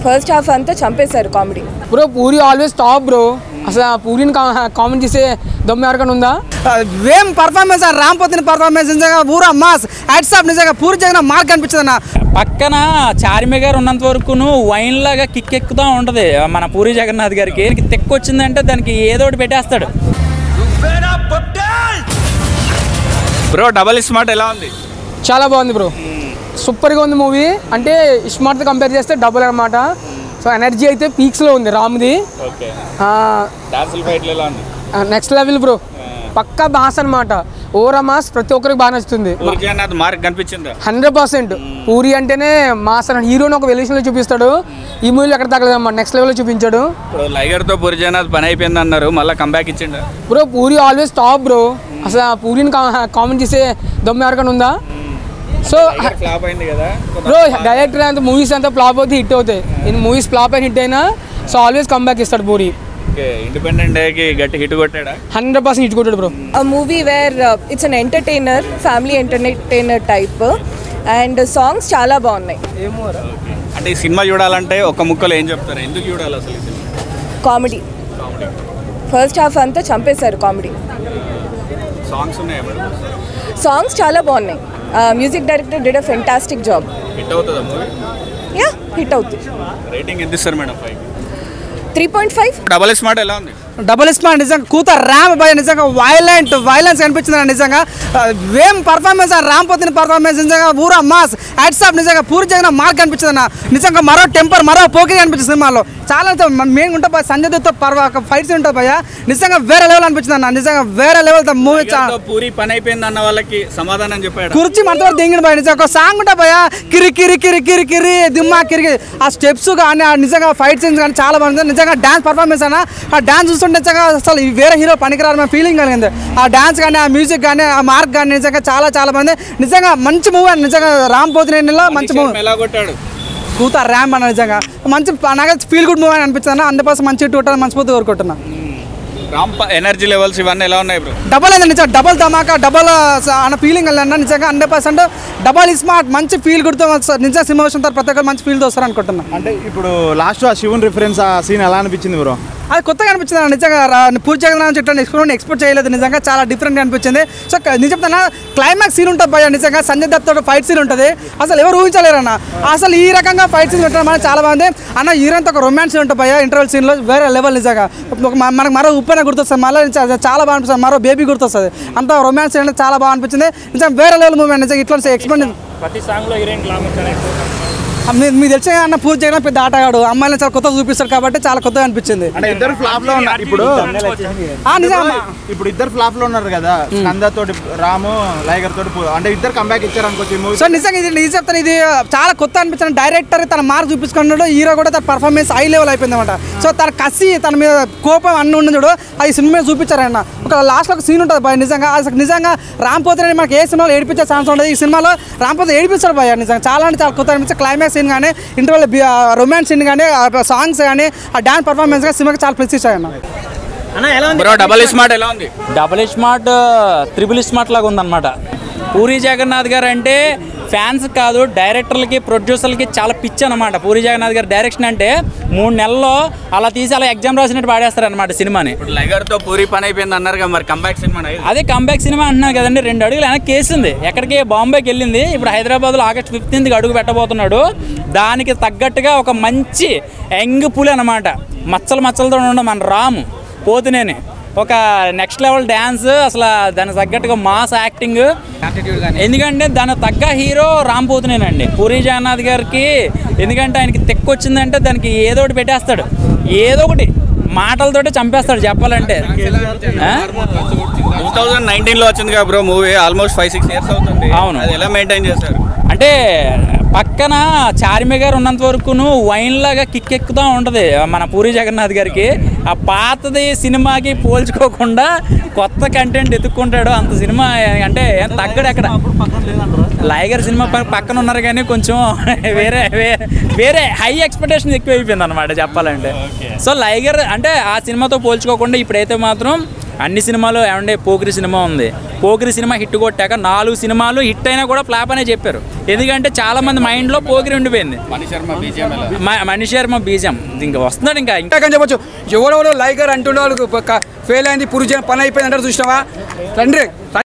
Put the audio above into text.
First half అంతా చంపేశారు comedy. Bro puri always top bro. అసలు పూరిని కామెంట్ చేసే దమ్ము ఎవరికైనా ఉందా? ఏం పర్ఫార్మెన్స్, రామ్ పోతిన పర్ఫార్మెన్స్ నిజంగా పూరా మాస్. హ్యాట్స్ ఆఫ్ నిజంగా పూరి జగన్ మార్క్ అనిపించదు అన్న. పక్కన చార్మి గారు ఉన్నంత వరకును వైన్ లాగా కిక్ ఎక్కుతూ ఉంటుంది మన పూరి జగన్నాథ్ గారికి. తెక్కు వచ్చిందంటే దానికి ఏదో ఒకటి పెట్టేస్తాడు. బ్రో డబల్ స్మార్ట్ ఎలా ఉంది? చాలా బాగుంది బ్రో, సూపర్గా ఉంది మూవీ. అంటే స్మార్ట్తో కంపేర్ చేస్తే డబుల్ అనమాట. సో ఎనర్జీ అయితే పీక్స్లో ఉంది రామ్ది. నెక్స్ట్ లెవెల్ బ్రో, పక్కా మాస్ అనమాట. ఓరా మాస్ ప్రతి ఒక్కరికి బాగా నచ్చుతుంది. 100%. పూరి అంటేనే మాస్ అన్న హీరోని ఒక వెల్యూషన్లో చూపిస్తాడు. ఈ మూవీలో ఎక్కడ తగ్గలేదన్నమాట, నెక్స్ట్ లెవెల్లో చూపించాడు. లైగర్తో పూరి జగన్నాథ్ పని అయిపోయింది అన్నారు, మళ్ళీ కంబ్యాక్ ఇచ్చిండు bro. Puri always top bro. అసలు పూరిని కామెంట్ చేసే దమ్ము ఎవరికైనా ఉందా? సో ఫ్లాప్ అయింది కదా బ్రో, డైరెక్టర్ అంత మూవీస్ అంతా ఫ్లాప్ అవుతాయి, హిట్ అవుతాయి. నేను మూవీస్ ఫ్లాప్ అయిన హిట్ అయినా సో ఆల్వేస్ కంబ్యాక్ ఇస్తాడు పూరి. ఇండిపెండెంట్ డేకి గట్టి హిట్ కొట్టాడా? 100% హిట్ కొట్టాడు bro. A movie where it's an entertainer, family entertainer type, and songs చాలా బాగున్నాయి. అంటే ఈ సినిమా చూడాలంటే ఒక ముక్కలో ఏం చెప్తారు, ఎందుకు చూడాలి అసలు ఈ సినిమా? కామెడీ. ఫస్ట్ హాఫ్ అంతా చంపేశారు కామెడీ. సాంగ్స్ ఉన్నాయి, సాంగ్స్ చాలా బాగున్నాయి. Music director did a fantastic job. Hit అవుతుందా మూవీ? యా, హిట్ అవుతుంది. రేటింగ్ ఎంత ఇస్తారు మేడం? 3.5. డబల్ స్మార్ట్ ఎలా ఉంది? డబుల్ స్మార్ట్ నిజంగా కూత ర్యామ్ భయ నిజంగా వైలెన్స్ కనిపించింది నిజంగా. ఏం పర్ఫార్మెన్స్, రామ్ పోతిన పర్ఫార్మెన్స్ నిజంగా పూరా మాస్. హ్యాట్స్ ఆఫ్ నిజంగా పూరి జగన్ మార్క్ అనిపించదు అన్న. నిజంగా మరో టెంపర్, మరో పోకిరి అనిపించింది సినిమాలో. చాలా మెయిన్ ఉంటుంది భయ, సంజయ్ దత్తో ఫైట్స్ ఉంటుంది భయ. నిజంగా వేరే లెవెల్ అనిపించింది అన్న. నిజంగా వేరే లెవెల్ మూవీ. పూరి పని అయిపోయింది అన్న వాళ్ళకి సమాధానం చెప్పాడు. కుర్చీ మనతో దింగిన భయ. నిజంగా ఒక సాంగ్ ఉంటుంది భయ, కిరి కిరి కిరి కిరి కిరి దిమ్మా కిరికి. ఆ స్టెప్స్ కానీ నిజంగా ఫైట్ సీన్స్ కానీ చాలా బాగుంది. నిజంగా డాన్స్ పర్ఫార్మెన్స్ అన్న, ఆ డాన్స్ చూస్తుంటే నిజంగా అసలు వేరే హీరో పనికిరారు మన ఫీలింగ్ కలిగింది. ఆ డాన్స్ కానీ, ఆ మ్యూజిక్ కానీ, ఆ మార్క్ కానీ నిజంగా చాలా చాలా బాగుంది. నిజంగా మంచి మూవీ అని. నిజంగా రామ్ పోతినేనిలో మంచి మూవీ. ఎలా కొట్టాడు కూత ర్యామ్ అన్న. నిజంగా మంచి నాకు ఫీల్ గుడ్ మూవీ అని అనిపిస్తుంది అన్న. అందుకోసం మంచి టూటాలు మనస్ఫూర్తి కోరుకుంటున్నా. రామ్ ఎనర్జీ లెవెల్స్ ఇవన్నీ ఎలా ఉన్నాయి బ్రో? డబల్ అయింది నిజంగా, డబల్ ధమాకా, డబల్ అన్న ఫీలింగ్ అన్న. నిజంగా 100% డబల్ స్మార్ట్. మంచి ఫీల్ గుడ్తో నిజంగా సినిమా వచ్చిన ప్రతి ఒక్కరు మంచి ఫీల్తో వస్తారు అనుకుంటున్నా. అంటే ఇప్పుడు లాస్ట్ ఆ శివుని రిఫరెన్స్ ఆ సీన్ ఎలా అనిపించింది బ్రో? అది కొత్తగా అనిపించింది అన్న. నిజంగా పూరి జగన్నాథ్ ఇట్లా ఎక్స్పెక్ట్ చేయలేదు. నిజంగా చాలా డిఫరెంట్గా అనిపించింది. సో నేను చెప్తాను, క్లైమాక్స్ సీన్ ఉంటుంది భయ. నిజంగా సంజయ్ దత్తో ఫైట్ సీన్ ఉంటుంది, అసలు ఎవరు ఊహించలేరు అన్న. అసలు ఈ రకంగా ఫైట్ సీన్ ఉంటుంది మన చాలా బాగుంది అన్న. హీరోతో ఒక రొమాన్స్ సీన్ ఉంటుంది భయ, ఇంటర్వెల్ సీన్లో వేరే లెవెల్. నిజంగా మనకు మరో ఉప్పెన గుర్తొస్తుంది, మళ్ళీ చాలా బాగా అనిపిస్తుంది. మరో బేబీ గుర్తొస్తుంది. అంత రొమాన్స్ సీన్ చాలా బాగా అనిపించింది. నిజంగా వేరే లెవెల్ మూవీ. నిజంగా ఇట్లా ఎక్స్పెక్ట్. ప్రతి సాంగ్లో హీరోయిన్ మీకు తెలిసే అన్న, పూరి జగన్ పెద్ద ఆటగాడు, అమ్మాయిని చాలా కొత్తగా చూపిస్తాడు కాబట్టి చాలా కొత్తగా అనిపించింది. అంటే ఇద్దరు ఫ్లాప్ లో ఉన్నారు ఇప్పుడు. ఇప్పుడు ఇద్దరు ఫ్లాప్ లో ఉన్నారు కదా, నందతోటి రాము, లైగర్ తోటి. అంటే ఇద్దరు కంబ్యాక్ ఇచ్చారు అనుకోవచ్చు. సో నిజంగా ఇది చెప్తాను, ఇది చాలా కొత్త అనిపించింది. డైరెక్టర్ తన మార్క్ చూపించుకున్నాడు, హీరో కూడా తన పర్ఫార్మెన్స్ హై లెవెల్ అయిపోయింది అనమాట. సో తన కసి, తన మీద కోపం అన్నీ ఉన్న చూడు, అది సినిమా చూపించారన్న. ఒక లాస్ట్లో ఒక సీన్ ఉంటుంది భయ. నిజంగా నిజంగా రామ్ పోతిని మనకి ఏ సినిమాలో ఏడిపించే ఛాన్స్ ఉంటుంది. ఈ సినిమాలో రామ్ పోతి ఏడిపిస్తాడు భయ. నిజంగా చాలా అంటే చాలా కొత్త అనిపించింది. క్లైమాక్స్ సీన్ కానీ, ఇంటర్వెల్ రొమాన్స్ సీన్ కానీ, సాంగ్స్ కానీ, ఆ డాన్స్ పర్ఫార్మెన్స్ కానీ సినిమాకి చాలా ప్లస్ ఇచ్చాయన్న. డబల్ స్మార్ట్ ఎలా ఉంది? డబల్ స్మార్ట్ త్రిబుల్ స్మార్ట్ లాగా ఉందన్నమాట. పూరి జగన్నాథ్ గారు అంటే ఫ్యాన్స్ కాదు, డైరెక్టర్లకి, ప్రొడ్యూసర్లకి చాలా పిచ్చి అనమాట. పూరి జగన్నాథ్ గారు డైరెక్షన్ అంటే 3 నెలల్లో అలా తీసి అలా ఎగ్జామ్ రాసినట్టు పాడేస్తారు అనమాట సినిమాని. లైగర్తో పూరి పని అయిపోయింది అన్నారు మరి కంబ్యాక్ సినిమా. అదే కంబ్యాక్ సినిమా అంటున్నారు కదండి. 2 అడుగులు వెనక్కి వేసింది. ఎక్కడికి? బాంబేకి వెళ్ళింది. ఇప్పుడు హైదరాబాద్లో August 15th అడుగు పెట్టబోతున్నాడు. దానికి తగ్గట్టుగా ఒక మంచి యంగ్ పులి అనమాట. మచ్చలతో ఉన్న మన రాము పోతినేని ఒక నెక్స్ట్ లెవెల్ డ్యాన్స్, అసలు దానికి తగ్గట్టుగా మాస్ యాక్టింగ్. ఎందుకంటే దానికి తగ్గ హీరో రామ్ పోతినేనండి పూరి జగన్నాథ్ గారికి. ఎందుకంటే ఆయనకి తెక్కు వచ్చిందంటే దానికి ఏదో ఒకటి పెట్టేస్తాడు, ఏదో ఒకటి మాటలతోటి చంపేస్తాడు చెప్పాలంటే. 2019లో వచ్చింది కదా బ్రో మూవీ, ఆల్మోస్ట్ 5-6 years అవుతుంది. అవును. అది ఎలా మెయింటైన్ చేస్తారు? అంటే పక్కన చార్మి గారు ఉన్నంత వరకును వైన్ లాగా కిక్ ఎక్కుతూ ఉంటుంది మన పూరి జగన్నాథ్ గారికి. ఆ పాతది సినిమాకి పోల్చుకోకుండా కొత్త కంటెంట్ ఎత్తుక్కుంటాడు. అంత సినిమా అంటే తగ్గడు ఎక్కడ. లైగర్ సినిమా పక్కన ఉన్నారు కానీ కొంచెం వేరే హై ఎక్స్పెక్టేషన్ ఎక్కువ అయిపోయింది అనమాట చెప్పాలంటే. సో లైగర్ అంటే ఆ సినిమాతో పోల్చుకోకుండా ఇప్పుడైతే మాత్రం అన్ని సినిమాలు ఏమంటే పోకిరి సినిమా ఉంది, పోకిరి సినిమా హిట్ కొట్టాక 4 సినిమాలు హిట్ అయినా కూడా ఫ్లాప్ అనే చెప్పారు. ఎందుకంటే చాలా మంది మైండ్లో పోకిరి ఉండిపోయింది. మణి శర్మ బీజం ఇంకా వస్తున్నాడు ఇంకా చెప్పొచ్చు. ఎవడెవడో లైగర్ అంటున్న వాళ్ళు ఫెయిల్ అయింది, పురుజన పని అయిపోయింది అంటారు చూసినావా తండ్రి.